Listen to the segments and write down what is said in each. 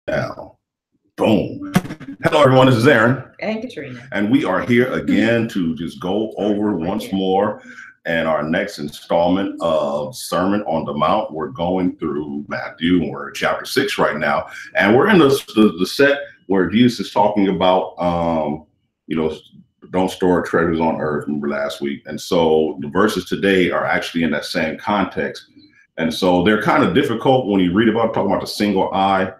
Now, boom. Hello, everyone. This is Aaron. And Katrina. And we are here again to just go over once more and our next installment of Sermon on the Mount. We're going through Matthew, and we're in chapter 6 right now. And we're in the set where Jesus is talking about, don't store treasures on earth, remember last week. And so the verses today are actually in that same context. And so they're kind of difficult when you read about talking about the single eye.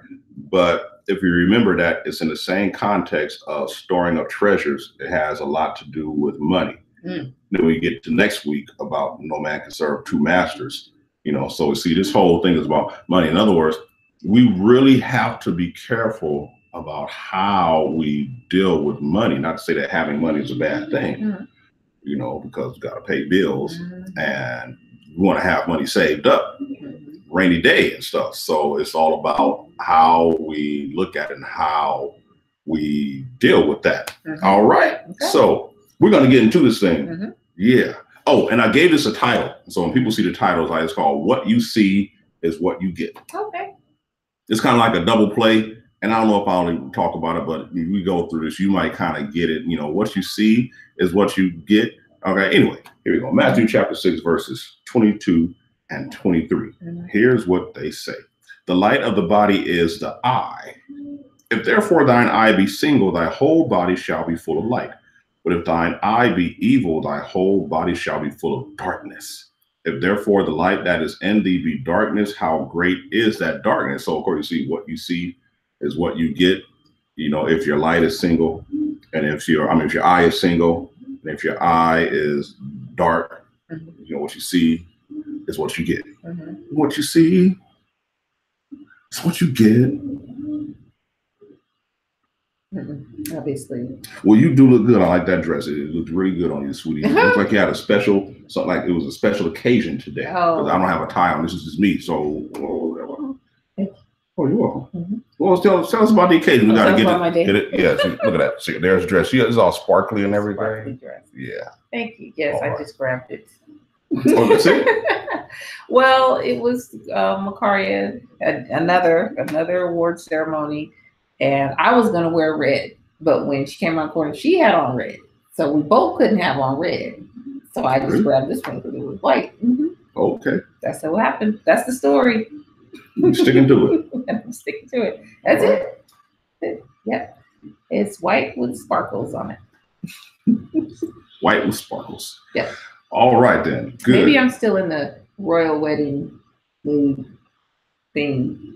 But if you remember that it's in the same context of storing up treasures, it has a lot to do with money. Then we get to next week about no man can serve two masters. So we see this whole thing is about money. In other words, we really have to be careful about how we deal with money. Not to say that having money is a bad thing, because we got to pay bills and we want to have money saved up, rainy day and stuff. So it's all about how we look at it and how we deal with that. All right. Okay. So we're going to get into this thing. Yeah. Oh, and I gave this a title. So when people see the titles, it's called What You See is What You Get. Okay. It's kind of like a double play. And I don't know if I'll even talk about it, but if we go through this, you might kind of get it. What you see is what you get. Okay. Anyway, here we go. Matthew chapter 6, verses 22 and 23. Here's what they say. The light of the body is the eye. If therefore thine eye be single, thy whole body shall be full of light. But if thine eye be evil, thy whole body shall be full of darkness. If therefore the light that is in thee be darkness, how great is that darkness? So of course, you see what you see is what you get. If your light is single, and if your eye is single, and if your eye is dark, what you see is what you get. What you see is what you get. Obviously. Well, you do look good. I like that dress. It looked really good on you, sweetie. It looks like you had a special, something like it was a special occasion today. Because I don't have a tie on. This is just me. So, you're welcome. Well, tell us about the occasion. We got to get it. Yeah, look at that. See, there's a dress. It's all sparkly and everything. Sparkly dress. Yeah. Thank you. Yes, I just grabbed it. Oh, that's it? Well, it was Macaria, another award ceremony, and I was gonna wear red, but when she came around the corner, she had on red, so we both couldn't have on red. So I just grabbed this one because it was white. Okay, that's what happened. That's the story. I'm sticking to it. I'm sticking to it. That's it. Yep, it's white with sparkles on it. White with sparkles. Yeah. All right, then. Good. Maybe I'm still in the royal wedding mood thing.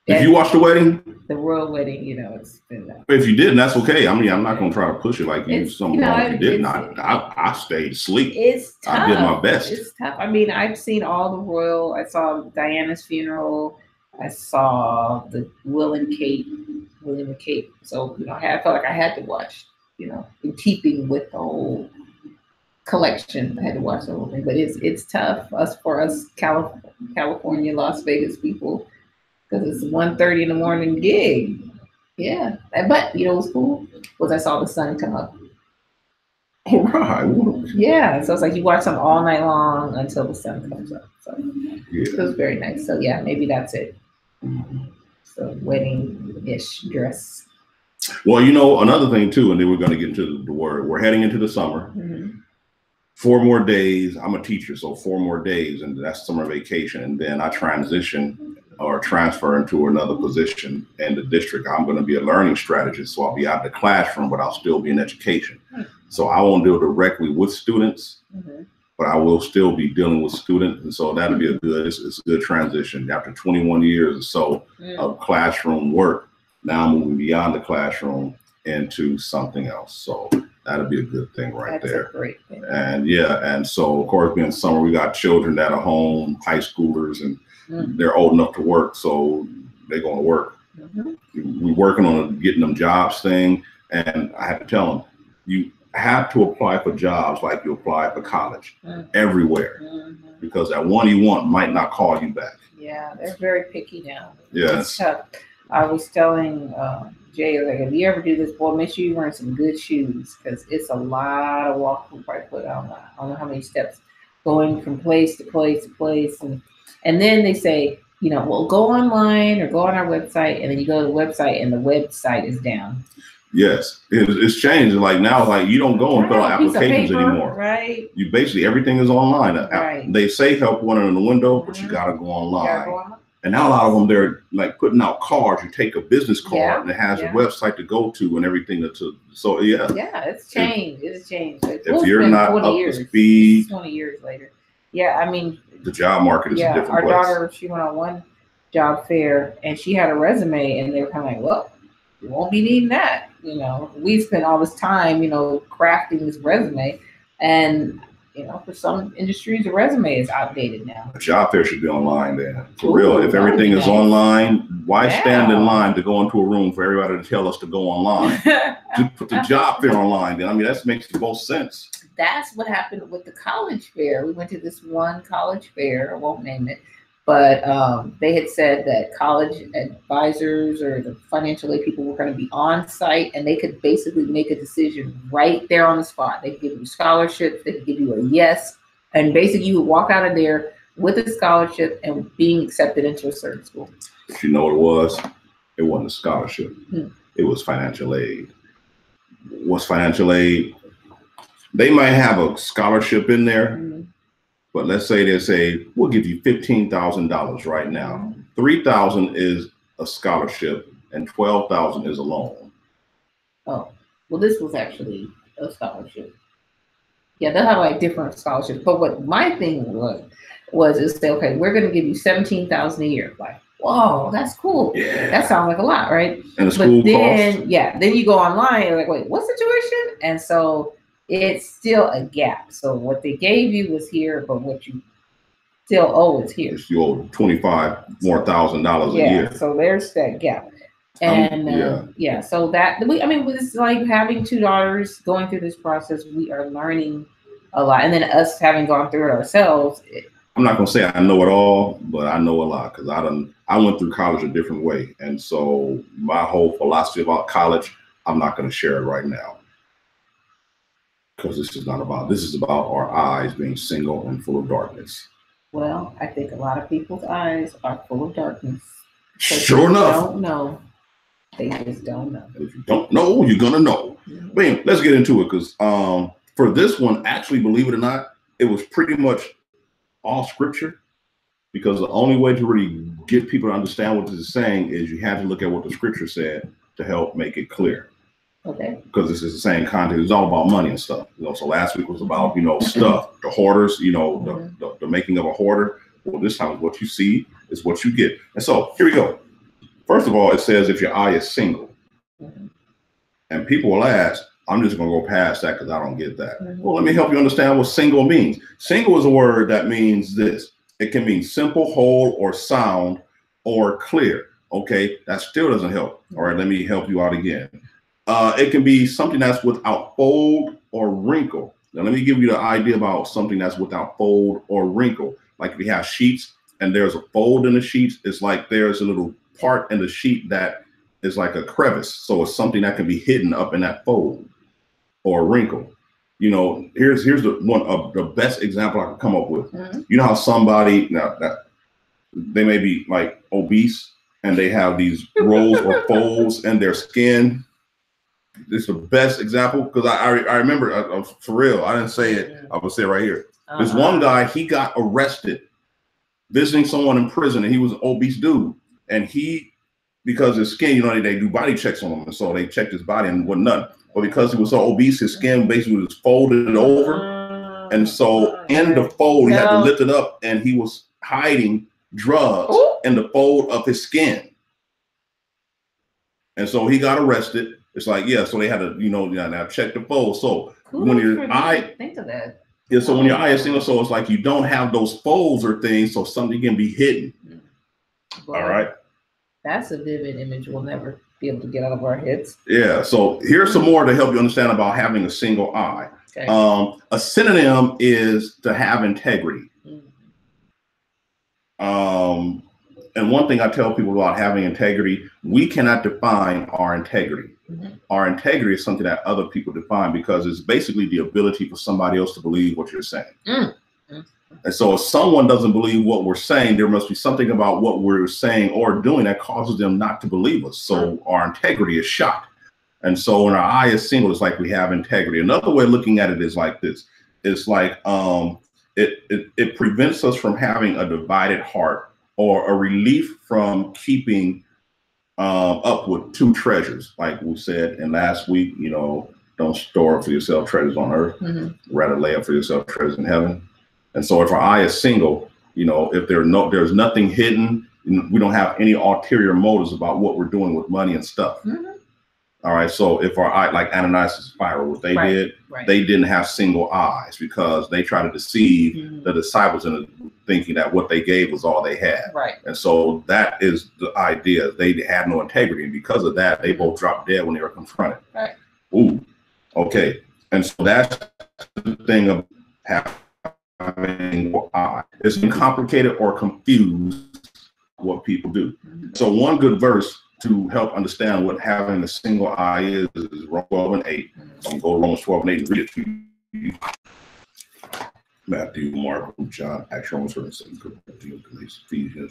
If you watched the wedding? The royal wedding, it's been that. If you didn't, that's okay. I'm not going to try to push it like you. Something wrong if you didn't. I stayed asleep. It's tough. I did my best. It's tough. I've seen all the royal. I saw Diana's funeral. I saw the William and Kate. So, I felt like I had to watch, in keeping with the whole collection. I had to watch the whole thing, but it's tough for us California, Las Vegas people, because it's 1:30 in the morning gig. Yeah, but it was cool was I saw the sun come up. All right. Yeah, so it's like you watch them all night long until the sun comes up. So it was very nice. So yeah, maybe that's it. So wedding-ish dress. Well, another thing too, and then we're going to get into the word. We're heading into the summer. 4 more days. I'm a teacher, so 4 more days, and that's summer vacation. And then I transition or transfer into another position in the district. I'm going to be a learning strategist, so I'll be out of the classroom, but I'll still be in education. So I won't deal directly with students, but I will still be dealing with students, and so that'll be it's a good transition. After 21 years or so of classroom work, now I'm moving beyond the classroom into something else. So that'll be a good thing right there. That's a great thing. And so of course, being summer, we got children that are home, high schoolers, and they're old enough to work, so they're going to work. We're working on getting them jobs thing, and I have to tell them, you have to apply for jobs like you apply for college everywhere, because that one you want might not call you back. Yeah, they're very picky now. Yes. It's tough. I was telling Jay, like, if you ever do this, boy, make sure you're wearing some good shoes, because it's a lot of walking. Probably put on, I don't know how many steps, going from place to place to place, and then they say Well, go online or go on our website, and then you go to the website, and the website is down. Yes, it's changed. Like now, like you don't go and fill out applications anymore. Right. You basically everything is online. Right. They say help one in the window, but you gotta go online. And now a lot of them, they're like putting out cards. You take a business card and it has a website to go to and everything. So yeah, it's changed. It's changed. If you're not up to speed, 20 years later. Yeah, I mean, the job market is a different our place. daughter, she went on one job fair and she had a resume, and they were kind of like, well, you won't be needing that. We spent all this time, crafting this resume, and for some industries, the resume is outdated now. A job fair should be online then. For real. If everything is online, why stand in line to go into a room for everybody to tell us to go online? Just put the job fair online then. I mean, that makes the most sense. That's what happened with the college fair. We went to this one college fair, I won't name it, but they had said that college advisors or the financial aid people were going to be on site, and they could basically make a decision right there on the spot. They could give you scholarships, they could give you a yes, and basically you would walk out of there with a scholarship and being accepted into a certain school. But you know what it was? It wasn't a scholarship. It was financial aid. What's financial aid? They might have a scholarship in there. But let's say they say, we'll give you $15,000 right now. $3,000 is a scholarship and $12,000 is a loan. Oh, well, this was actually a scholarship. Yeah, they'll have like different scholarships. But what my thing was is say, okay, we're going to give you $17,000 a year. Like, whoa, that's cool. Yeah. That sounds like a lot, right? And the school cost. Then you go online and like, wait, what's the tuition? And so it's still a gap. So what they gave you was here, but what you still owe is here. You owe $25,000 a year. So there's that gap. And so that it's like having two daughters going through this process. We are learning a lot, and then us having gone through it ourselves. I'm not gonna say I know it all, but I know a lot because I went through college a different way, and so my whole philosophy about college, I'm not gonna share it right now. Because this is about our eyes being single and full of darkness. Well, I think a lot of people's eyes are full of darkness. Sure enough. They don't know. They just don't know. If you don't know, you're gonna know. But let's get into it because for this one, actually, believe it or not, it was pretty much all scripture. Because the only way to really get people to understand what this is saying is you have to look at what the scripture said to help make it clear. Okay. Because this is the same content. It's all about money and stuff. So last week was about, stuff, the hoarders, the making of a hoarder. Well, this time what you see is what you get. And so here we go. First of all, it says if your eye is single. And people will ask, I'm just going to go past that because I don't get that. Well, let me help you understand what single means. Single is a word that means this. It can mean simple, whole, or sound, or clear. Okay, that still doesn't help. All right, let me help you out again. It can be something that's without fold or wrinkle. Now, let me give you the idea about something that's without fold or wrinkle. Like if you have sheets and there's a fold in the sheets, it's like there's a little part in the sheet that is like a crevice. So it's something that can be hidden up in that fold or wrinkle. Here's the one of the best example I can come up with. You know how somebody now that they may be like obese and they have these rolls or folds in their skin. This is the best example because I remember for real. I didn't say it. I would say it right here. This one guy, he got arrested visiting someone in prison, and he was an obese dude. And because his skin, they do body checks on him, and so they checked his body and wasn't nothing. But because he was so obese, his skin basically was folded over, and so in the fold, he had to lift it up, and he was hiding drugs in the fold of his skin. And so he got arrested. It's like, so they had to, now check the fold. So when your eye, think of that. Yeah, so when your eye is single, so it's like you don't have those folds or things, so something can be hidden. Well, all right. That's a vivid image we'll never be able to get out of our heads. Yeah, so here's some more to help you understand about having a single eye. Okay. A synonym is to have integrity. And one thing I tell people about having integrity, we cannot define our integrity. Our integrity is something that other people define because it's basically the ability for somebody else to believe what you're saying. And so if someone doesn't believe what we're saying, there must be something about what we're saying or doing that causes them not to believe us. So our integrity is shot. And so when our eye is single, it's like we have integrity. Another way of looking at it is like this. It's like it prevents us from having a divided heart or a relief from keeping up with two treasures. Like we said in last week, you know, don't store up for yourself treasures on earth, rather lay up for yourself treasures in heaven. And so if our eye is single, you know, if there's nothing hidden, we don't have any ulterior motives about what we're doing with money and stuff. All right. So if our eye, like Ananias and Sapphira, what they did, they didn't have single eyes because they tried to deceive the disciples into thinking that what they gave was all they had. And so that is the idea. They had no integrity. And because of that, they both dropped dead when they were confronted. Ooh. Okay. And so that's the thing of having single eye. It's complicated or confused what people do. So one good verse to help understand what having a single eye is Romans 12:8. So I'm going to go to Romans 12:8 and read it to you. Matthew, Mark, John, Acts, Romans, Ephesians,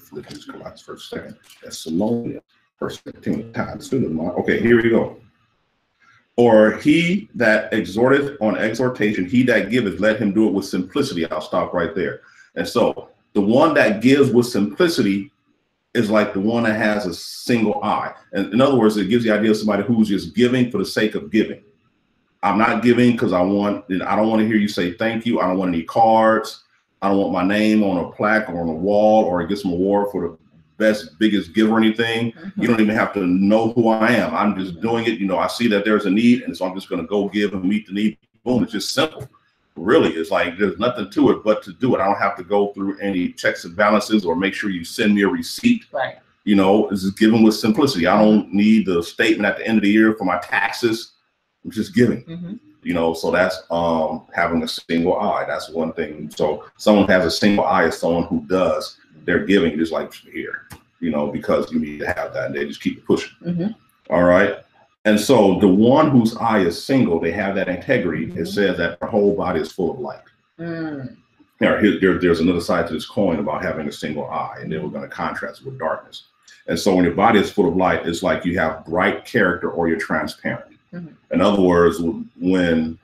Philippians, Colossians, 1st, 2nd, Thessalonians, 1st Timothy, Titus. Okay, here we go. Or he that exhorteth on exhortation, he that giveth, let him do it with simplicity. I'll stop right there. And so the one that gives with simplicity is like the one that has a single eye. And in other words, it gives the idea of somebody who's just giving for the sake of giving. I'm not giving because I don't want to hear you say thank you. I don't want any cards. I don't want my name on a plaque or on a wall or get some award for the best, biggest giver or anything. You don't even have to know who I am. I'm just doing it. You know, I see that there's a need, and so I'm just going to go give and meet the need. Boom. It's just simple. Really, it's like there's nothing to it but to do it. I don't have to go through any checks and balances or make sure you send me a receipt. You know, it's just giving with simplicity. I don't need the statement at the end of the year for my taxes. I'm just giving. You know, so that's having a single eye. That's one thing. So someone has a single eye is someone who does their giving just like here, you know, because you need to have that, and they just keep pushing. All right. And so the one whose eye is single, they have that integrity. It says that their whole body is full of light. There's another side to this coin about having a single eye, and then we're going to contrast it with darkness. And so when your body is full of light, it's like you have bright character or you're transparent. In other words, when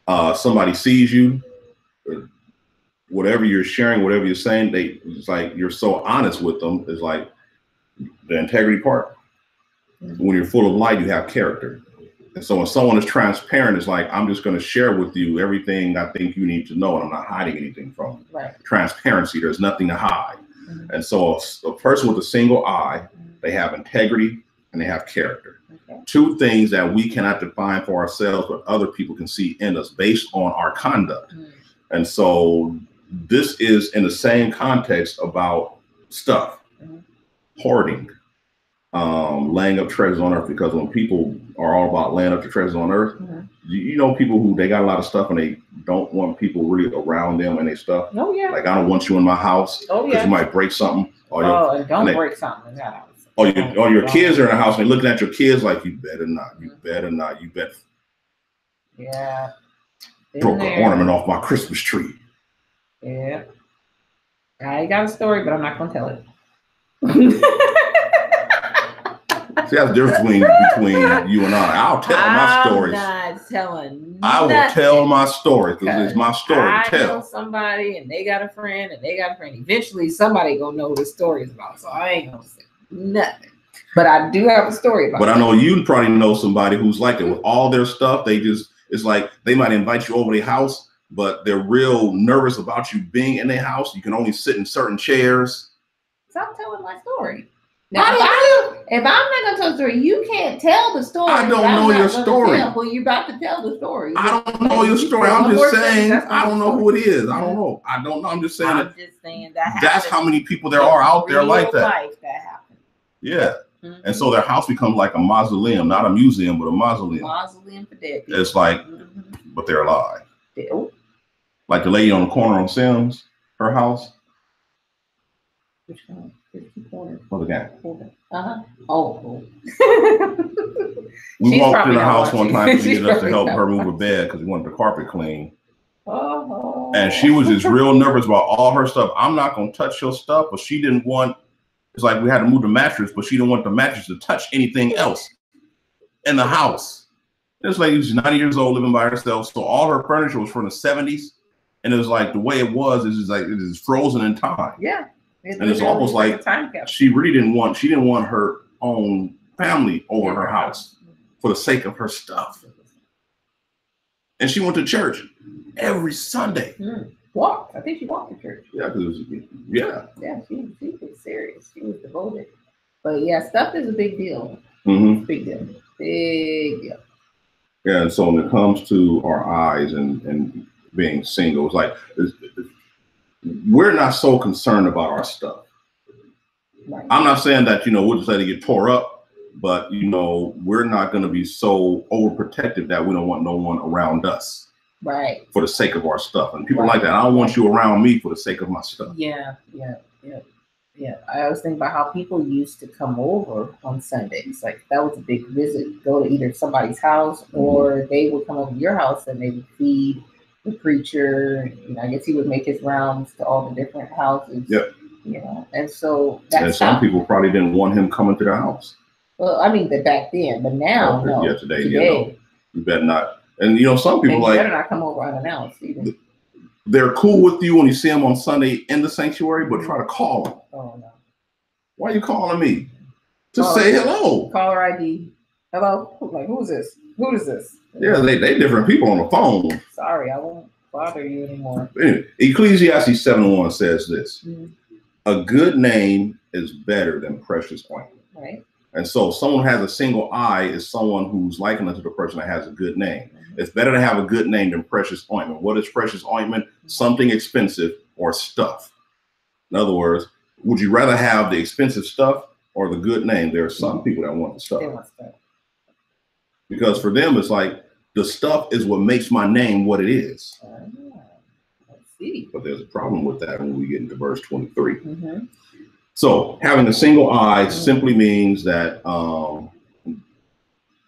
somebody sees you, whatever you're sharing, whatever you're saying, it's like you're so honest with them. It's like the integrity part. When you're full of light, you have character. And so when someone is transparent, it's like, I'm just going to share with you everything I think you need to know, and I'm not hiding anything from you. Transparency, there's nothing to hide. And so a person with a single eye, they have integrity and they have character. Two things that we cannot define for ourselves, but other people can see in us based on our conduct. And so this is in the same context about stuff, hoarding, laying up treasures on earth, because when people are all about laying up the treasures on earth, you know, people who they got a lot of stuff and they don't want people really around them and their stuff. Like, I don't want you in my house because you might break something. Don't break something in that house. Your kids are in the house and they're looking at your kids like, you better not, you better not, you better. Broke an ornament off my Christmas tree. I got a story, but I'm not going to tell it. See, that's the difference between you and I. I'll tell my stories. I'm not telling. I will tell my story because it's my story to tell. I know somebody and they got a friend and they got a friend. Eventually, somebody gonna know what the story is about. So I ain't gonna say nothing. But I do have a story about it. But I know you probably know somebody who's like it with all their stuff. It's like they might invite you over to their house, but they're real nervous about you being in their house. You can only sit in certain chairs. Stop telling my story. Now, if I'm not going to tell the story, you can't tell the story. I don't know your story. Well, you're about to tell the story. I don't know your story. I'm just saying, I don't know who it is. I don't know. I'm just saying that's how many people there are out there like that. Life that happened. Yeah. And so their house becomes like a mausoleum, not a museum, but a mausoleum. Mausoleum for dead people. It's like, but they're alive. Like the lady on the corner on Sims, her house. Which one? Other guy. We walked in her house one time. She needed us to help her move her bed because we wanted the carpet clean. Oh. And she was just real nervous about all her stuff. I'm not gonna touch your stuff, but she didn't want. It's like we had to move the mattress, but she didn't want the mattress to touch anything else in the house. This lady was 90 years old, living by herself, so all her furniture was from the 70s, and it was like the way it was is just like it is frozen in time. Yeah, and it's almost like she really didn't want. She didn't want her own family over her house for the sake of her stuff. And she went to church every Sunday. Walked. I think she walked to church. Yeah, Yeah, she was serious. She was devoted. But yeah, stuff is a big deal. Mm-hmm. Big deal. Big deal. Yeah, and so when it comes to our eyes and being single, it's like we're not so concerned about our stuff. Right. I'm not saying that we'll just let it get tore up, but we're not going to be so overprotective that we don't want no one around us. Right. For the sake of our stuff. And people like that. I don't want you around me for the sake of my stuff. Yeah. I always think about how people used to come over on Sundays. Like that was a big visit. Go to either somebody's house or they would come over to your house and they would feed the preacher. I guess he would make his rounds to all the different houses. Yep. And so that's and some people probably didn't want him coming to their house. Well, I mean back then, but now no. Yeah, today. You better not. And some people like better not come over unannounced either. They're cool with you when you see them on Sunday in the sanctuary, but try to call them. Oh no! Why are you calling me? Just say hello. Caller ID. Hello. Like who's this? Who is this? Yeah, they different people on the phone. Sorry, I won't bother you anymore. Anyway, Ecclesiastes 7:1 says this: a good name is better than precious ointment. Right. And so someone who has a single eye is someone who's likened unto the person that has a good name. It's better to have a good name than precious ointment. What is precious ointment? Something expensive or stuff. In other words, would you rather have the expensive stuff or the good name? There are some people that want the stuff. They want stuff. Because for them, it's like the stuff is what makes my name what it is. Let's see. But there's a problem with that when we get into verse 23. So having a single eye simply means that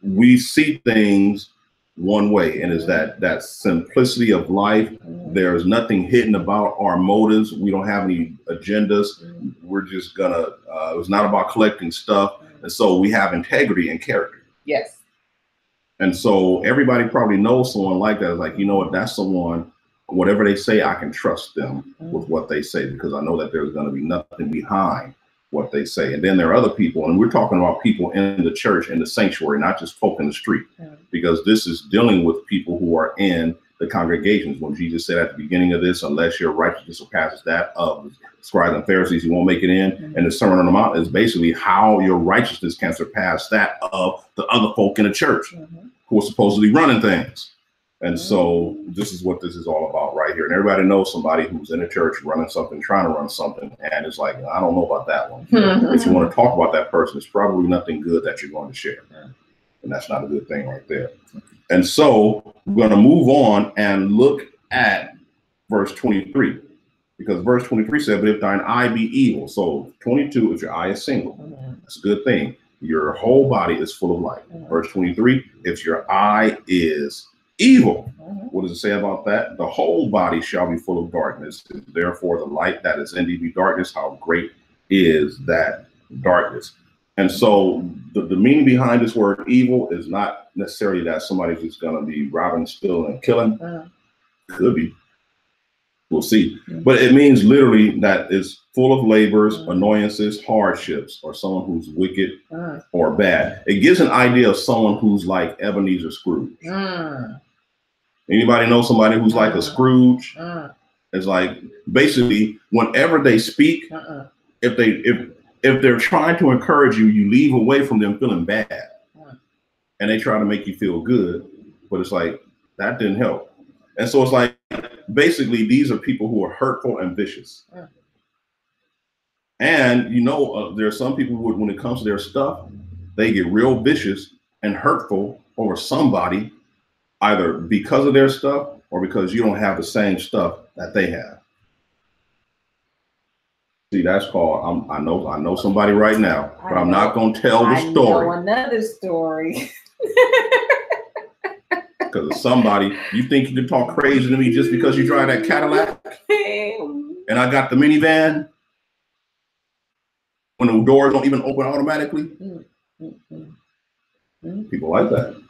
we see things one way, and is that simplicity of life. There's nothing hidden about our motives. We don't have any agendas. We're just gonna, it's not about collecting stuff. And so we have integrity and character. Yes. And so everybody probably knows someone like that. It's like, what, that's someone, whatever they say, I can trust them with what they say, because I know that there's going to be nothing behind what they say. And then there are other people, and we're talking about people in the church, in the sanctuary, not just folk in the street, because this is dealing with people who are in the congregations. When Jesus said at the beginning of this, unless your righteousness surpasses that of scribes and Pharisees, you won't make it in. And the Sermon on the Mount is basically how your righteousness can surpass that of the other folk in the church who are supposedly running things. And so this is what this is all about right here. And everybody knows somebody who's in a church running something, trying to run something. And it's like, I don't know about that one. If you want to talk about that person, it's probably nothing good that you're going to share. And that's not a good thing right there. And so we're going to move on and look at verse 23. Because verse 23 said, but if thine eye be evil. So 22, if your eye is single, that's a good thing. Your whole body is full of light. Verse 23, if your eye is evil. What does it say about that? The whole body shall be full of darkness. Therefore, the light that is in thee be darkness. How great is that darkness? And so the meaning behind this word evil is not necessarily that somebody's just going to be robbing, stealing, and killing. Could be. We'll see. But it means literally that it's full of labors, annoyances, hardships, or someone who's wicked or bad. It gives an idea of someone who's like Ebenezer Scrooge. Anybody know somebody who's like a Scrooge? It's like basically whenever they speak, if they're trying to encourage you, you leave away from them feeling bad, and they try to make you feel good, but it's like that didn't help. And so it's like basically these are people who are hurtful and vicious. And there are some people who, when it comes to their stuff, they get real vicious and hurtful over somebody, either because of their stuff or because you don't have the same stuff that they have. See, that's called, I know somebody right now, but I'm not going to tell the story. I know another story. Because somebody, you think you can talk crazy to me just because you drive that Cadillac and I got the minivan when the doors don't even open automatically? People like that.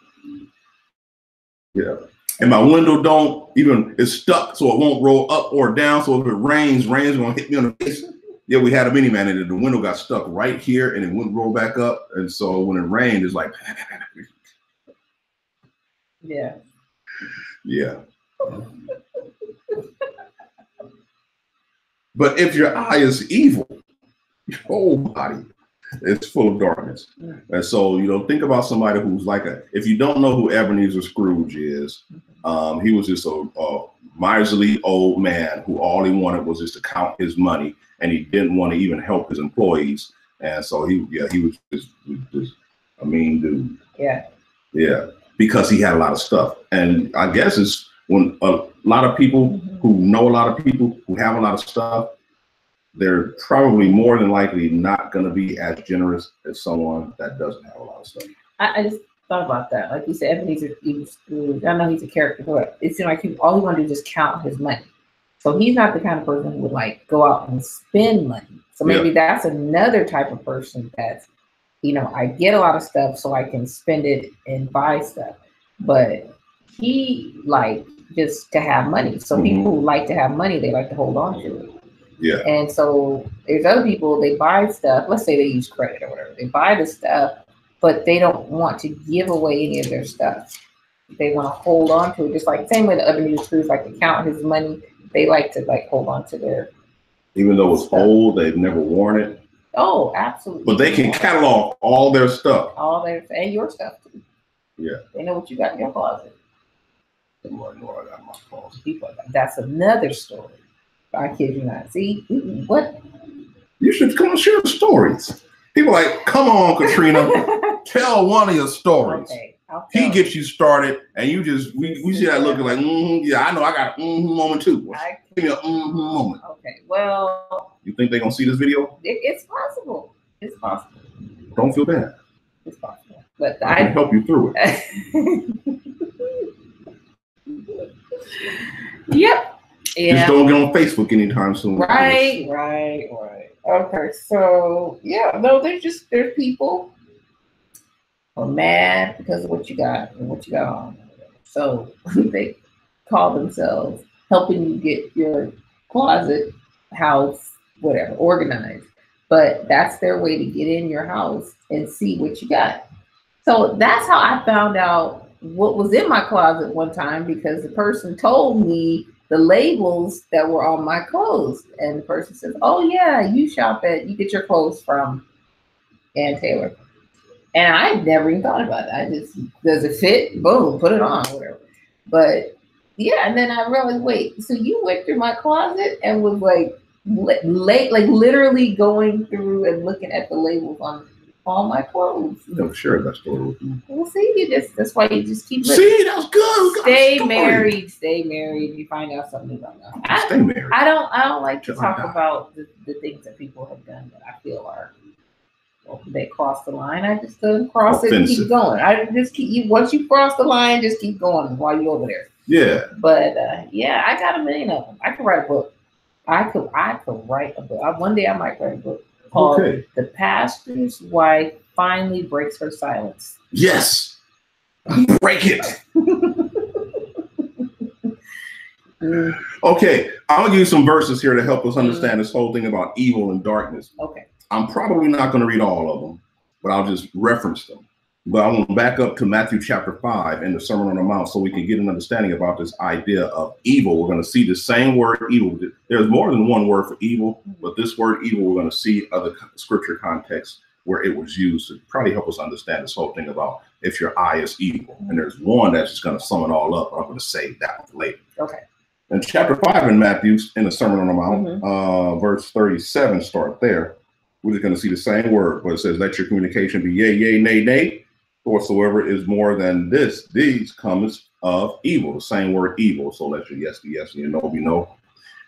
Yeah. And my window don't even, it's stuck so it won't roll up or down. So if it rain's gonna hit me on the face. Yeah, we had a minivan and the window got stuck right here and it wouldn't roll back up. And so when it rained, it's like, yeah. Yeah. But if your eye is evil, your whole body is full of darkness. And so, think about somebody who's like if you don't know who Ebenezer Scrooge is, he was just a miserly old man who all he wanted was just to count his money, and he didn't want to even help his employees. And so he was just a mean dude. Yeah. Yeah. Because he had a lot of stuff. And I guess it's when a lot of people who know a lot of people who have a lot of stuff, they're probably more than likely not going to be as generous as someone that doesn't have a lot of stuff. I just thought about that. Like you said, Ebenezer Scrooge, I know he's a character, but it seemed like all he wanted to do is just count his money. So he's not the kind of person who would like go out and spend money. So maybe that's another type of person that's, I get a lot of stuff so I can spend it and buy stuff. But he like just to have money. So people who like to have money, they like to hold on to it. Yeah. And so there's other people, they buy stuff. Let's say they use credit or whatever. They buy the stuff, but they don't want to give away any of their stuff. They want to hold on to it. Just like same way the other Scrooge like to count his money. They like to like hold on to their. Even though it's stuff. Old, they've never worn it. Oh, absolutely. But they can catalog all their stuff. And your stuff too. Yeah. They know what you got in your closet. I know I got in my closet. That's another story. I kid you not. See, what? You should come and share the stories. People like, come on, Katrina, tell one of your stories. Okay, he gets you started, and you just we see that looking like, yeah, I know, I got a moment too. Give me a moment. Okay, well. You think they're gonna see this video? It's possible. It's possible. Don't feel bad. It's possible. But I can help you through it. Yep. Yeah. Just don't get on Facebook anytime soon. Right. Okay, so there's people who are mad because of what you got and what you got on. So they call themselves helping you get your closet, house, whatever, organized. But that's their way to get in your house and see what you got. So that's how I found out what was in my closet one time, because the person told me the labels that were on my clothes. And the person says, oh yeah, you get your clothes from Ann Taylor. And I never even thought about it. I just, does it fit? Boom, put it on, whatever. But yeah, and then I realized, wait, so you went through my closet and was like literally going through and looking at the labels on all my clothes. No, sure, that's story with you. Well, see, that's why you just keep living. See, that's good. Stay married. You find out something you don't know. Stay married. I don't like to talk about the things that people have done that I feel are, they cross the line. I just cross it and keep going. I just keep you. Once you cross the line, just keep going while you're over there. Yeah. But yeah, I got a million of them. I could write a book. I could write a book. One day I might write a book called The Pastor's Wife Finally Breaks Her Silence. Yes. Break it. Okay, I'll give you some verses here to help us understand this whole thing about evil and darkness. Okay. I'm probably not going to read all of them, but I'll just reference them. But I want to back up to Matthew chapter 5 in the Sermon on the Mount so we can get an understanding about this idea of evil. We're going to see the same word evil. There's more than one word for evil, but this word evil, we're going to see other scripture contexts where it was used to probably help us understand this whole thing about if your eye is evil. And there's one that's just going to sum it all up. I'm going to save that one for later. Okay. In chapter 5 in Matthew, in the Sermon on the Mount, verse 37, start there. We're just going to see the same word, but it says, let your communication be yea, yea, nay, nay. Whatsoever is more than this, these comes of evil. The same word evil. So let your yes be yes and your no be no.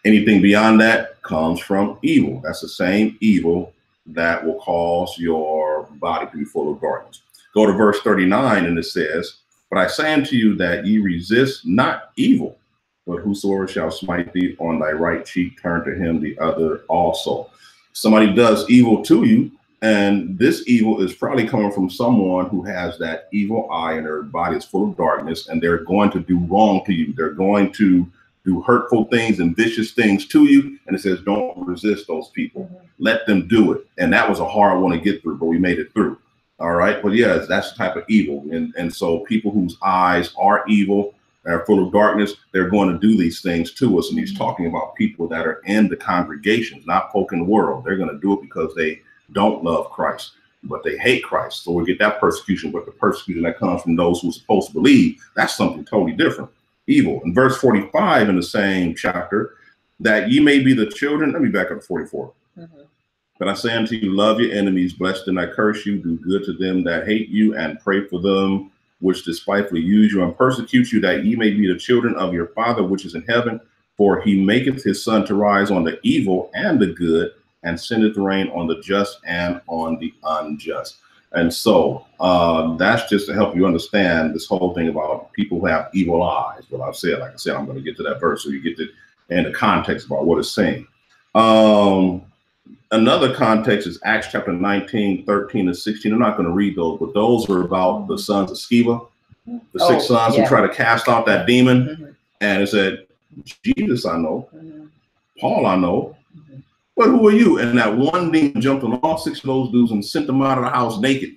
Anything beyond that comes from evil. That's the same evil that will cause your body to be full of darkness. Go to verse 39 and it says, But I say unto you that ye resist not evil, but whosoever shall smite thee on thy right cheek, turn to him the other also. Somebody does evil to you, and this evil is probably coming from someone who has that evil eye and their body is full of darkness, and they're going to do wrong to you. They're going to do hurtful things and vicious things to you. And it says, don't resist those people. Let them do it. And that was a hard one to get through, but we made it through. All right. But yes, that's the type of evil. And so people whose eyes are evil, are full of darkness, they're going to do these things to us. And he's talking about people that are in the congregations, not folk in the world. They're going to do it because they don't love Christ, but they hate Christ. So we get that persecution, but the persecution that comes from those who are supposed to believe, that's something totally different. Evil. In verse 45 in the same chapter, that ye may be the children. Let me back up to 44. But I say unto you, love your enemies, bless them that curse you, do good to them that hate you, and pray for them which despitefully use you and persecute you, that ye may be the children of your Father which is in heaven. For he maketh his sun to rise on the evil and the good, and sendeth rain on the just and on the unjust. And so that's just to help you understand this whole thing about people who have evil eyes. Well, I've said, like I said, I'm going to get to that verse so you get it in the context about what it's saying. Another context is Acts chapter 19, 13 and 16. I'm not going to read those, but those are about the sons of Sceva, the six sons who try to cast out that demon. And it said, Jesus I know, Paul I know, but who are you? And that one demon jumped on all six of those dudes and sent them out of the house naked.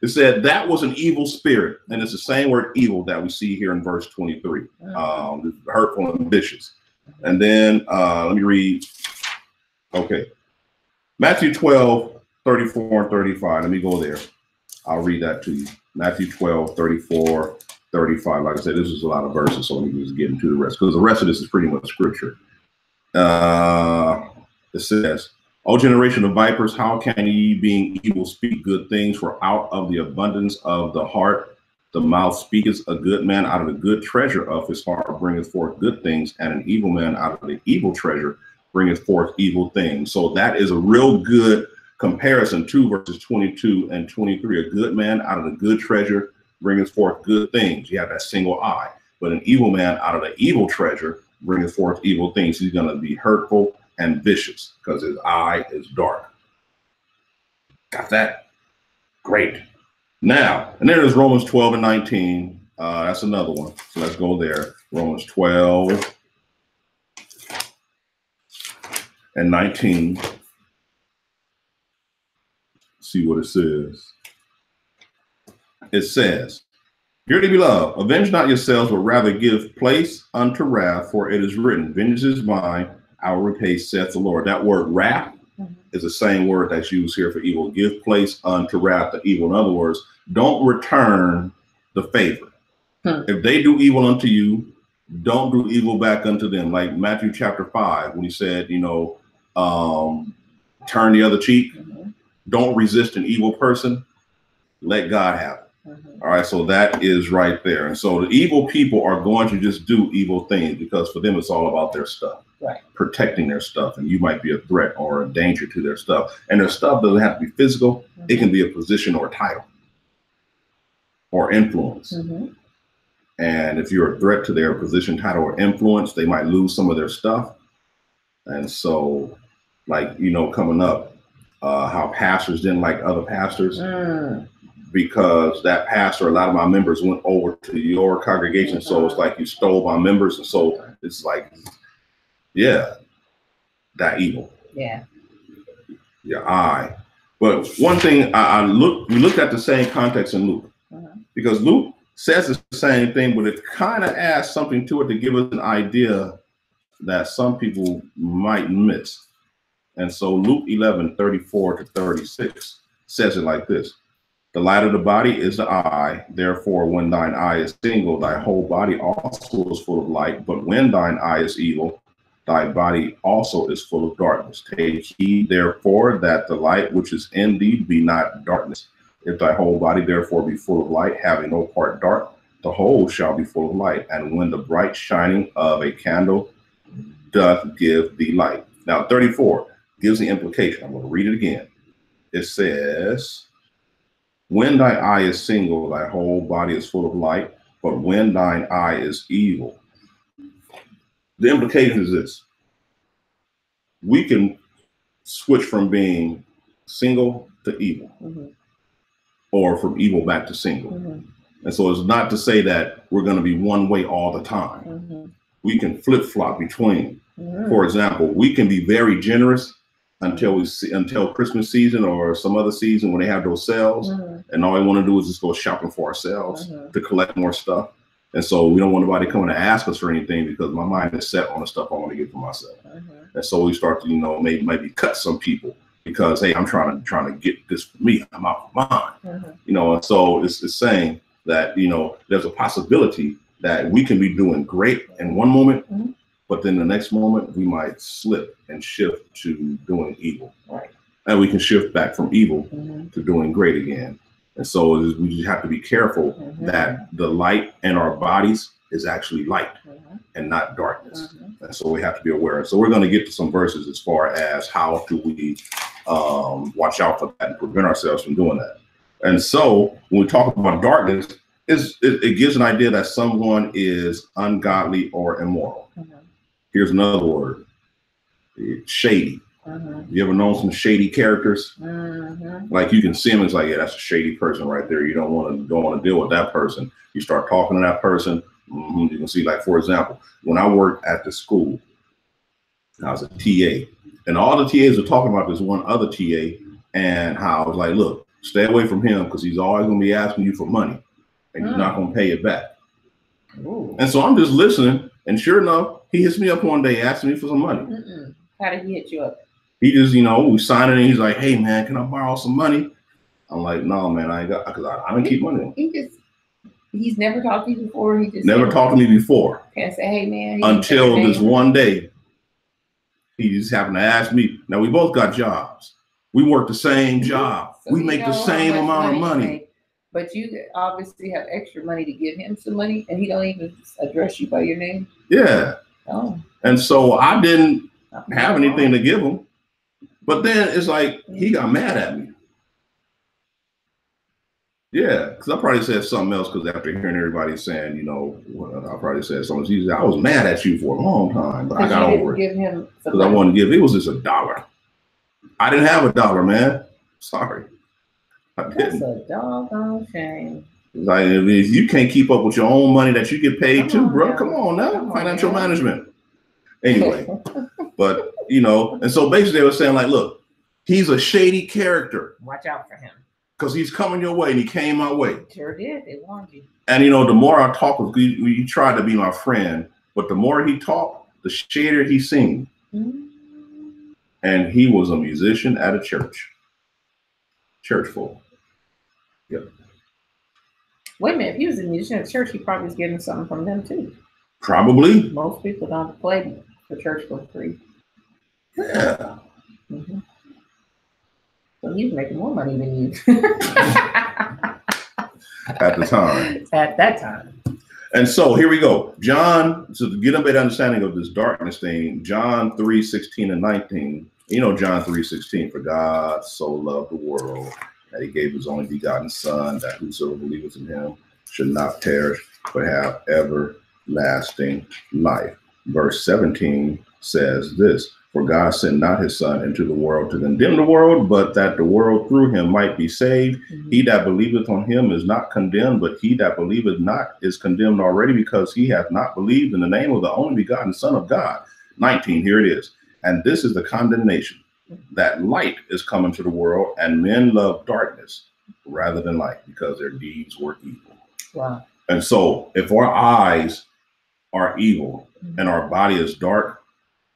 It said that was an evil spirit. And it's the same word evil that we see here in verse 23, hurtful and vicious. And then let me read. Okay. Matthew 12, 34 and 35. Let me go there. I'll read that to you. Matthew 12, 34, 35. Like I said, this is a lot of verses, so let me just get into the rest, because the rest of this is pretty much scripture. It says, O generation of vipers, how can ye, being evil, speak good things? For out of the abundance of the heart the mouth speaketh. A good man out of the good treasure of his heart bringeth forth good things, and an evil man out of the evil treasure bringeth forth evil things. So that is a real good comparison to verses 22 and 23. A good man out of the good treasure bringeth forth good things. You have that single eye. But an evil man out of the evil treasure bringeth forth evil things. He's going to be hurtful and vicious because his eye is dark. Got that? Great. Now, and there's Romans 12 and 19. That's another one. So let's go there. Romans 12 and 19. See what it says. It says, Dearly beloved, avenge not yourselves, but rather give place unto wrath, for it is written, Vengeance is mine, I will repay, saith the Lord. That word wrath is the same word that's used here for evil. Give place unto wrath, the evil. In other words, don't return the favor. If they do evil unto you, don't do evil back unto them. Like Matthew chapter 5, when he said, turn the other cheek. Don't resist an evil person. Let God have it. All right, so that is right there. And so the evil people are going to just do evil things because for them, it's all about their stuff, protecting their stuff. And you might be a threat or a danger to their stuff. And their stuff doesn't have to be physical. It can be a position or a title or influence. And if you're a threat to their position, title, or influence, they might lose some of their stuff. And so, like, coming up, how pastors didn't like other pastors. Because that pastor, a lot of my members went over to your congregation. So it's like you stole my members. And so it's like, that evil. Your eye. But one thing we looked at the same context in Luke, because Luke says the same thing, but it kind of adds something to it to give us an idea that some people might miss. And so Luke 11, 34 to 36 says it like this. The light of the body is the eye. Therefore, when thine eye is single, thy whole body also is full of light. But when thine eye is evil, thy body also is full of darkness. Take heed, therefore, that the light which is in thee be not darkness. If thy whole body therefore be full of light, having no part dark, the whole shall be full of light. And when the bright shining of a candle doth give thee light. Now, 34 gives the implication. I'm going to read it again. It says, When thy eye is single, thy whole body is full of light. But when thine eye is evil, the implication is this: we can switch from being single to evil, or from evil back to single. And so it's not to say that we're going to be one way all the time. We can flip flop between. For example, we can be very generous until Christmas season or some other season when they have those sales, and all we want to do is just go shopping for ourselves to collect more stuff. And so we don't want nobody coming to ask us for anything because my mind is set on the stuff I want to get for myself. And so we start to, maybe cut some people because, hey, I'm trying to get this for me. I'm out for mine. And so it's saying that, there's a possibility that we can be doing great in one moment, but then the next moment we might slip and shift to doing evil. Right. And we can shift back from evil to doing great again. And so we just have to be careful that the light in our bodies is actually light and not darkness. And so we have to be aware. So we're going to get to some verses as far as how do we watch out for that and prevent ourselves from doing that. And so when we talk about darkness, it gives an idea that someone is ungodly or immoral. Here's another word: shady. You ever known some shady characters? Like you can see them, it's like, yeah, that's a shady person right there. You don't want to deal with that person. You start talking to that person. You can see, like, for example, when I worked at the school, I was a TA, and all the TAs were talking about this one other TA and how I was like, look, stay away from him because he's always going to be asking you for money and he's not going to pay it back. And so I'm just listening, and sure enough, he hits me up one day asking me for some money. How did he hit you up? He just, we signed it, and he's like, hey, man, can I borrow some money? I'm like, no, man, I ain't got, because I don't keep money. He's never talked to you before? He just never talked to me before. Can't say, hey, man. Until this one day, he just happened to ask me. Now, we both got jobs. We work the same job. So we make the same amount of money. But you obviously have extra money to give him some money, and he don't even address you by your name? Yeah. Oh. And so I didn't have anything to give him. But then it's like he got mad at me. Yeah, because I probably said something else, because after hearing everybody saying, I probably said something. He said, I was mad at you for a long time, but I got over it. Because I wanted to give. It was just $1. I didn't have $1, man. Sorry. I didn't. That's a doggone shame. Like, if you can't keep up with your own money that you get paid too, bro, come on now. Financial management. Anyway, but, and so basically they were saying, like, look, he's a shady character. Watch out for him. Because he's coming your way, and he came my way. Sure did. They warned you. And, the more I talk with him, he tried to be my friend, but the more he talked, the shadier he seemed. And he was a musician at a church. Church full. Yep. Wait a minute. If he was a musician at church, he probably was getting something from them, too. Probably. Most people don't play for church for free. Yeah. So he was making more money than you. At the time. At that time. And so here we go. John, so to get a better understanding of this darkness thing, John 3:16 and 19. John 3:16, for God so loved the world that he gave his only begotten son, that whosoever believeth in him should not perish, but have everlasting life. Verse 17 says this: for God sent not his son into the world to condemn the world, but that the world through him might be saved. He that believeth on him is not condemned, but he that believeth not is condemned already, because he hath not believed in the name of the only begotten Son of God. 19, here it is. And this is the condemnation, that light is come into the world, and men love darkness rather than light, because their deeds were evil. Wow. And so if our eyes are evil and our body is dark,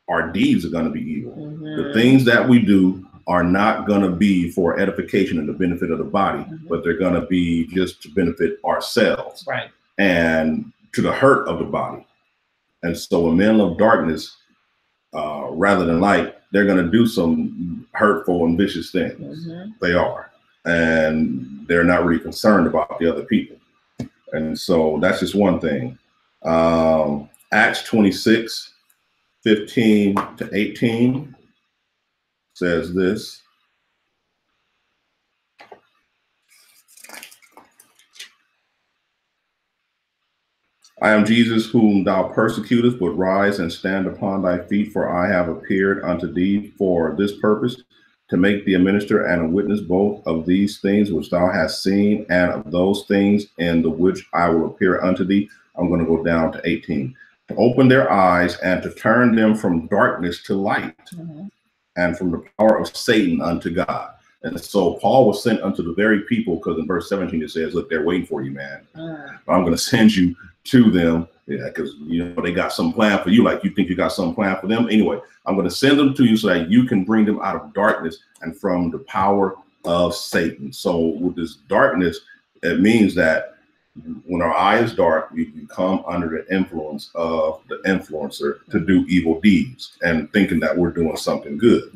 our deeds are going to be evil. The things that we do are not going to be for edification and the benefit of the body, but they're going to be just to benefit ourselves, right, and to the hurt of the body. And so when men love darkness rather than light, they're going to do some hurtful and vicious things. They are. And they're not really concerned about the other people. And so that's just one thing. Acts 26:15-18 says this. I am Jesus whom thou persecutest, but rise and stand upon thy feet, for I have appeared unto thee for this purpose, to make thee a minister and a witness both of these things which thou hast seen, and of those things in the which I will appear unto thee. I'm going to go down to 18. To open their eyes and to turn them from darkness to light, and from the power of Satan unto God. And so Paul was sent unto the very people, because in verse 17 it says, look, they're waiting for you, man. But I'm going to send you to them, because they got some plan for you, like you think you got some plan for them. Anyway, I'm going to send them to you so that you can bring them out of darkness and from the power of Satan. So with this darkness, it means that when our eye is dark, we come under the influence of the influencer to do evil deeds and thinking that we're doing something good.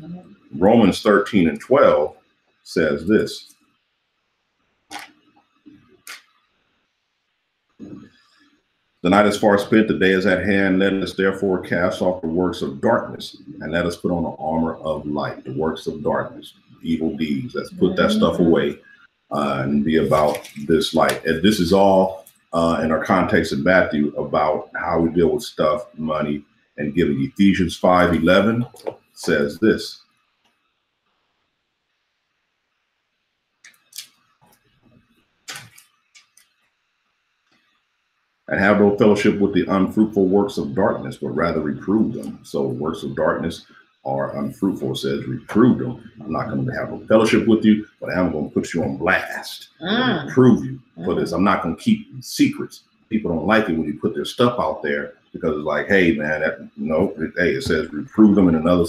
Romans 13:12 says this. The night is far spent, the day is at hand. Let us therefore cast off the works of darkness, and let us put on the armor of light. The works of darkness, evil deeds. Let's put that stuff away and be about this light. And this is all in our context in Matthew about how we deal with stuff, money, and giving. Ephesians 5:11 says this. And have no fellowship with the unfruitful works of darkness, but rather reprove them. So works of darkness are unfruitful. It says reprove them. I'm not going to have no fellowship with you, but I'm going to put you on blast. Reprove you for this. I'm not going to keep secrets. People don't like it when you put their stuff out there, because it's like, hey, man, it says reprove them. In another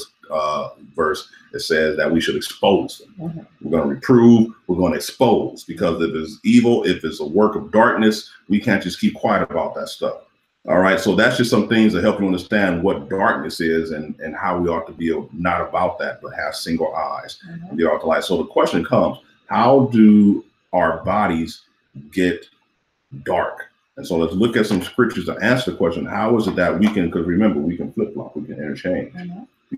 verse, it says that we should expose them. We're going to reprove, we're going to expose, because if it's evil, if it's a work of darkness, we can't just keep quiet about that stuff. All right, so that's just some things to help you understand what darkness is and how we ought to be not about that, but have single eyes and be out the light. So the question comes, how do our bodies get dark? And so let's look at some scriptures to answer the question, how is it that we can, because remember, we can flip-flop, we can interchange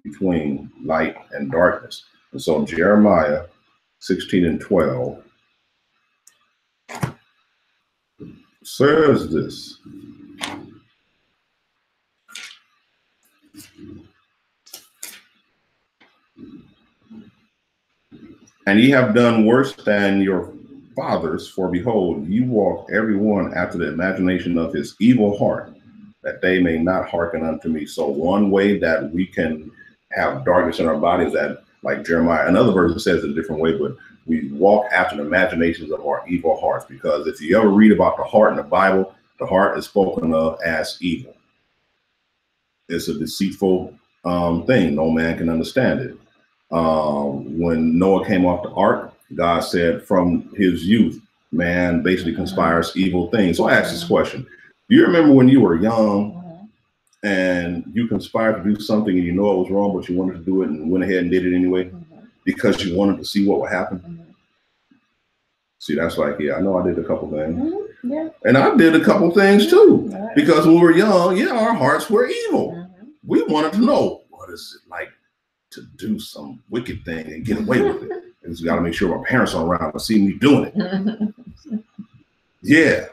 between light and darkness. And so Jeremiah 16:12 says this. And ye have done worse than your fathers, for behold, you walk every one after the imagination of his evil heart, that they may not hearken unto me. So one way that we can have darkness in our bodies, that, like Jeremiah, another verse says it a different way, but we walk after the imaginations of our evil hearts. Because if you ever read about the heart in the Bible, the heart is spoken of as evil. It's a deceitful thing. No man can understand it. When Noah came off the ark, God said from his youth, man basically conspires evil things. So I ask this question. Do you remember when you were young and you conspired to do something and you know it was wrong, but you wanted to do it and went ahead and did it anyway because you wanted to see what would happen? See, that's like, yeah, I know I did a couple things. And I did a couple things too, because when we were young, our hearts were evil. We wanted to know, what is it like to do some wicked thing and get away with it? And we got to make sure my parents are around to see me doing it. Yeah,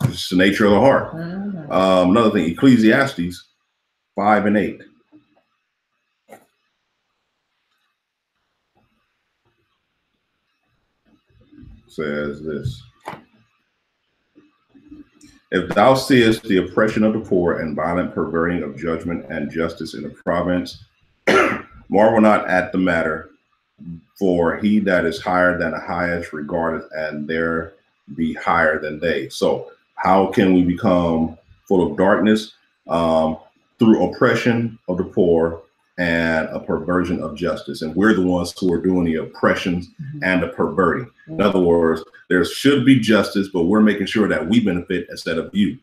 it's the nature of the heart. Another thing, Ecclesiastes 5:8. Says this. If thou seest the oppression of the poor and violent perverting of judgment and justice in the province, marvel not at the matter, for he that is higher than the highest regardeth, and there be higher than they. So how can we become full of darkness? Through oppression of the poor and a perversion of justice. And we're the ones who are doing the oppressions and the perverting. In other words, there should be justice, but we're making sure that we benefit instead of you.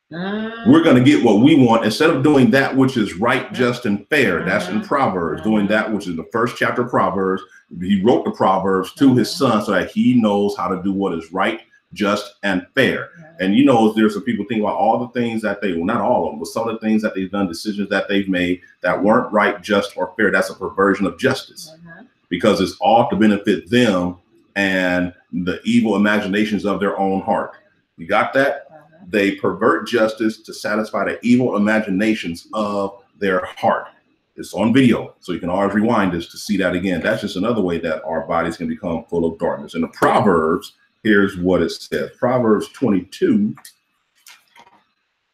We're going to get what we want instead of doing that which is right, just, and fair. That's in Proverbs, doing that which is the first chapter of Proverbs. He wrote the Proverbs to his son so that he knows how to do what is right, just, and fair. And there's some people think about all the things that well, not all of them, but some of the things that they've done, decisions that they've made that weren't right, just, or fair. That's a perversion of justice, because it's all to benefit them and the evil imaginations of their own heart. You got that? They pervert justice to satisfy the evil imaginations of their heart. It's on video, so you can always rewind this to see that again. That's just another way that our bodies can become full of darkness. In the Proverbs, here's what it says. Proverbs 22.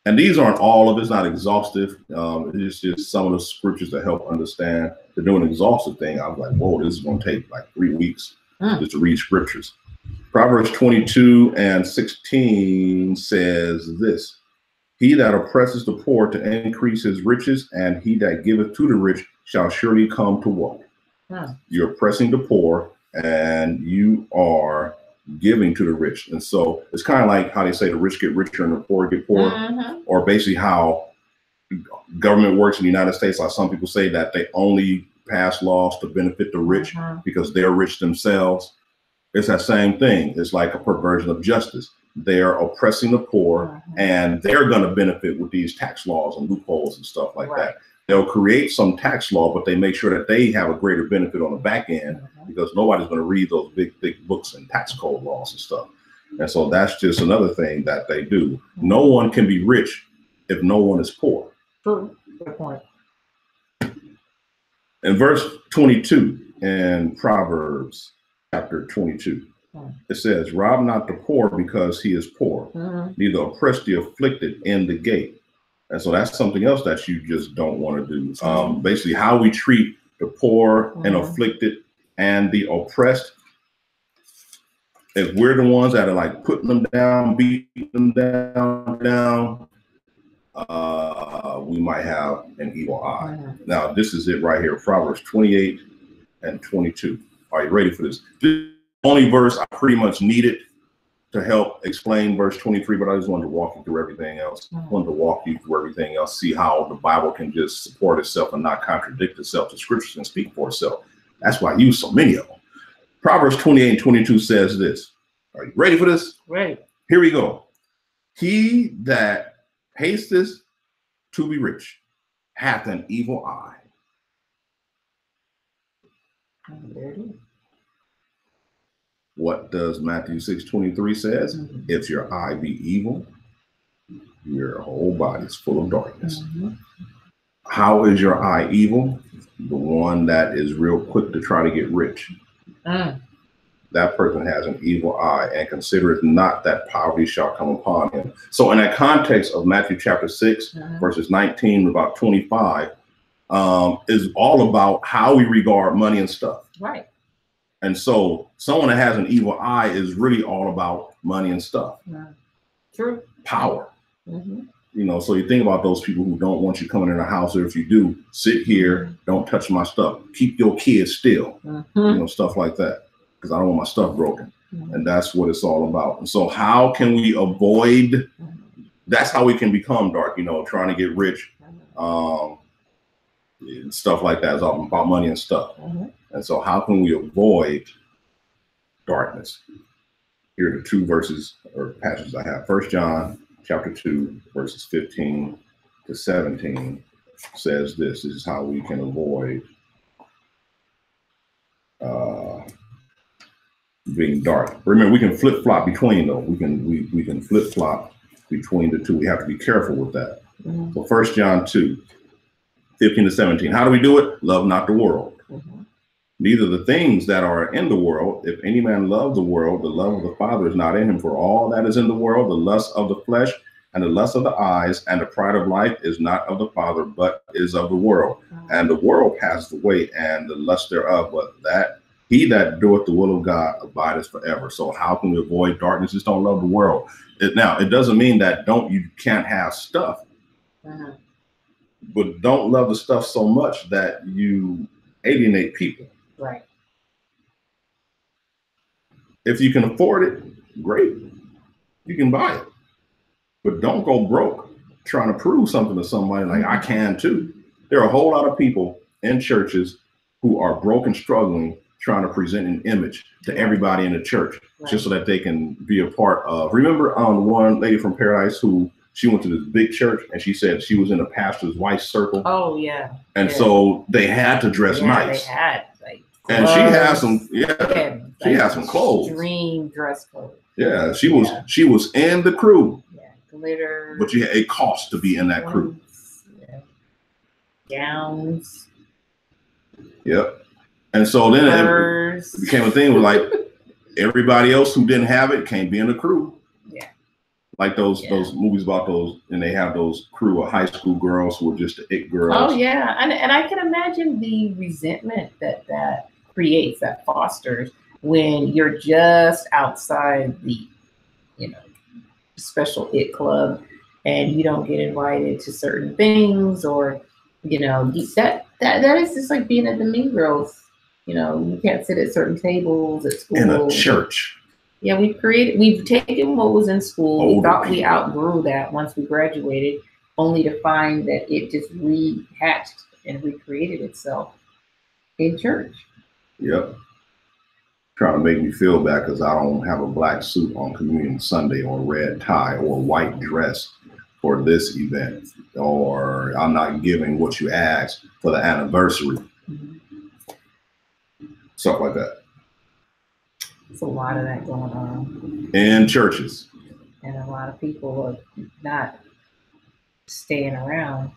And these aren't all of it. It's not exhaustive. It's just some of the scriptures that help understand. To do an exhaustive thing, I was like, whoa, this is going to take like 3 weeks just to read scriptures. Proverbs 22:16 says this: he that oppresses the poor to increase his riches, and he that giveth to the rich shall surely come to want. You're oppressing the poor, and you are giving to the rich. And so it's kind of like how they say the rich get richer and the poor get poorer, or basically how government works in the United States. Like some people say that they only pass laws to benefit the rich because they're rich themselves. It's that same thing. It's like a perversion of justice. They're oppressing the poor, and they're going to benefit with these tax laws and loopholes and stuff like that. They'll create some tax law, but they make sure that they have a greater benefit on the back end because nobody's going to read those big, thick books and tax code laws and stuff. And so that's just another thing that they do. No one can be rich if no one is poor. True. Good point. In verse 22 in Proverbs chapter 22, it says, rob not the poor because he is poor, neither oppress the afflicted in the gate. And so that's something else that you just don't want to do. Basically, how we treat the poor and afflicted and the oppressed. If we're the ones that are like putting them down, beating them down, we might have an evil eye. Now, this is it right here, Proverbs 28 and 22. Are you ready for this? This is the only verse I pretty much needed to help explain verse 23, but I just wanted to walk you through everything else. See how the Bible can just support itself and not contradict itself. The scriptures can speak for itself. That's why I use so many of them. Proverbs 28 and 22 says this. Are you ready for this? Ready. Here we go. He that hasteth to be rich hath an evil eye. There it is. What does Matthew 6:23 says? If your eye be evil, your whole body is full of darkness. How is your eye evil? The one that is real quick to try to get rich. That person has an evil eye, and considereth not that poverty shall come upon him. So in that context of Matthew chapter 6, verses 19 to about 25, is all about how we regard money and stuff. Right. And so someone that has an evil eye is really all about money and stuff. True. Power. You know, so you think about those people who don't want you coming in the house, or if you do, sit here, don't touch my stuff, keep your kids still, you know, stuff like that, because I don't want my stuff broken. And that's what it's all about. And so how can we avoid, that's how we can become dark, you know, trying to get rich, stuff like that is all about money and stuff. And so how can we avoid darkness? Here are the two verses or passages I have. 1 John chapter 2, verses 15 to 17 says this. This is how we can avoid being dark. Remember, we can flip-flop between though. We can flip-flop between the two. We have to be careful with that. So 1 John 2, 15 to 17. How do we do it? Love not the world. Neither the things that are in the world. If any man love the world, the love of the Father is not in him. For all that is in the world, the lust of the flesh and the lust of the eyes and the pride of life is not of the Father, but is of the world. And the world passes away and the lust thereof, but that he that doeth the will of God abideth forever. So how can we avoid darkness? Just don't love the world. Now, it doesn't mean that you can't have stuff, but don't love the stuff so much that you alienate people. Right. If you can afford it, great. You can buy it. But don't go broke trying to prove something to somebody like I can too. There are a whole lot of people in churches who are broke and struggling, trying to present an image to everybody in the church just so that they can be a part of. Remember one lady from Paradise who she went to this big church and she said she was in a pastor's wife's circle. Oh, yeah. And so they had to dress nice. They had, like, And she has some, she has some clothes. Extreme dress code. Yeah, she was in the crew. Yeah, glitter. But it costs to be in that crew. Yeah. Gowns. Yep. And so then it became a thing with like everybody else who didn't have it can't be in the crew. Yeah. Like those movies about those, and they have those crew of high school girls who are just the it girls. Oh yeah, and I can imagine the resentment that creates, that fosters when you're just outside the, special it club, and you don't get invited to certain things, or that is just like being at the Mean Girls. You can't sit at certain tables at school. In a church. Yeah, we've taken what was in school. We thought we outgrew that once we graduated, only to find that it just rehatched and recreated itself in church. Yep. Trying to make me feel bad because I don't have a black suit on Communion Sunday, or red tie, or white dress for this event, or I'm not giving what you asked for the anniversary. Mm-hmm. Stuff like that. There's a lot of that going on in churches, and a lot of people are not staying around.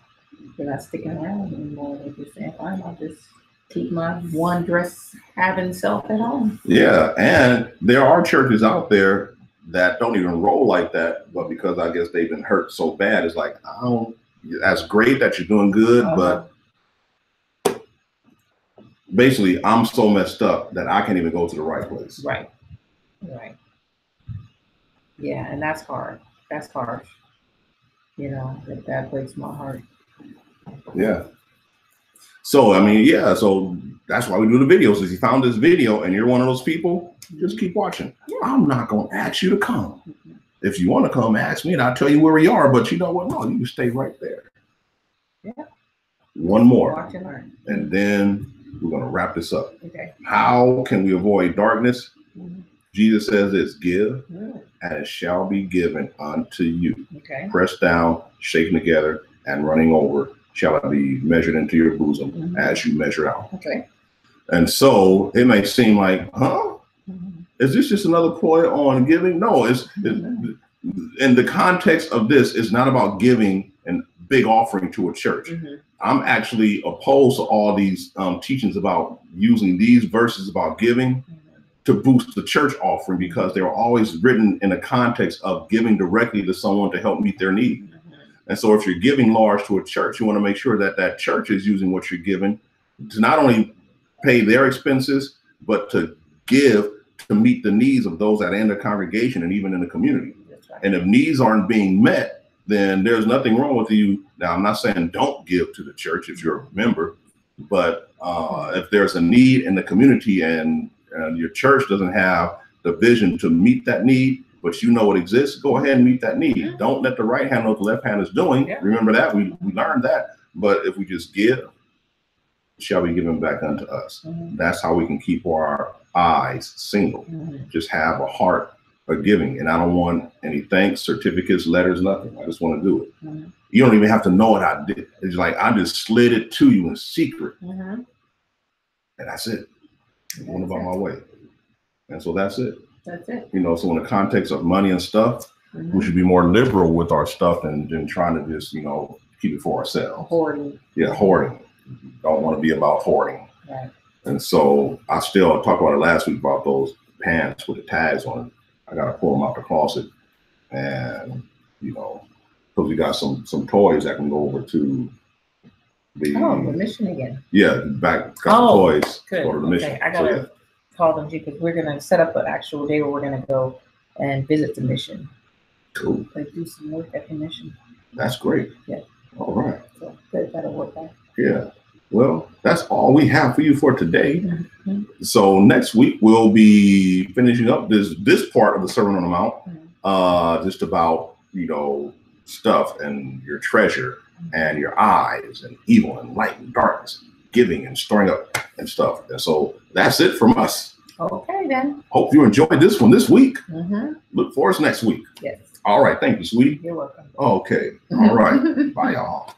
They're not sticking around anymore. They're just saying, "Fine, I'll just keep my one dress having self at home." Yeah, and there are churches out there that don't even roll like that, but because I guess they've been hurt so bad, it's like, that's great that you're doing good, but basically, I'm so messed up that I can't even go to the right place. Right. Yeah, and that's hard. That's harsh. That breaks my heart. Yeah. So, so that's why we do the videos. If you found this video and you're one of those people, just keep watching. Yeah. I'm not going to ask you to come. Mm-hmm. If you want to come, ask me and I'll tell you where we are. But you know what? No, you can stay right there. Yeah. One more. Watch and learn. And then we're going to wrap this up. Okay. How can we avoid darkness? Mm-hmm. Jesus says it's give, and it shall be given unto you. Okay. Pressed down, shaken together, and running over shall it be measured into your bosom as you measure out. Okay. And so it may seem like, is this just another ploy on giving? No, it's in the context of this, it's not about giving and big offering to a church. Mm-hmm. I'm actually opposed to all these teachings about using these verses about giving to boost the church offering, because they were always written in a context of giving directly to someone to help meet their need. And so if you're giving large to a church, you want to make sure that that church is using what you're giving to not only pay their expenses, but to give to meet the needs of those that are in the congregation and even in the community. Right. And if needs aren't being met, then there's nothing wrong with you. Now, I'm not saying don't give to the church if you're a member, but if there's a need in the community and your church doesn't have the vision to meet that need, but you know it exists, go ahead and meet that need. Mm-hmm. Don't let the right hand know what the left hand is doing. Yeah. Remember that, we learned that. But if we just give, it shall be given back unto us. Mm-hmm. That's how we can keep our eyes single. Mm-hmm. Just have a heart of giving. And I don't want any thanks, certificates, letters, nothing. I just want to do it. Mm-hmm. You don't even have to know what I did. It's like I just slid it to you in secret. Mm-hmm. And that's it. I went about my way. And so that's it. That's it. So in the context of money and stuff, we should be more liberal with our stuff than trying to just, keep it for ourselves. Hoarding. Yeah, hoarding. Don't want to be about hoarding. Right. And so I talked about it last week about those pants with the tags on it. I got to pull them out the closet. And, because we got some toys that can go over to the mission again. Yeah, got some toys. Good. Go to the mission. I got to call them because we're going to set up an actual day where we're going to go and visit the mission. Cool. Like do some work at the mission. That's great. Yeah. All right. So that'll work out. Yeah. Well, that's all we have for you for today. Mm-hmm. So next week we'll be finishing up this part of the Sermon on the Mount, just about stuff and your treasure and your eyes and evil and light and darkness, giving and storing up and stuff. And so that's it from us. Okay, then. Hope you enjoyed this one this week. Mm-hmm. Look for us next week. Yes. All right. Thank you, sweetie. You're welcome. Okay. All right. Bye, y'all.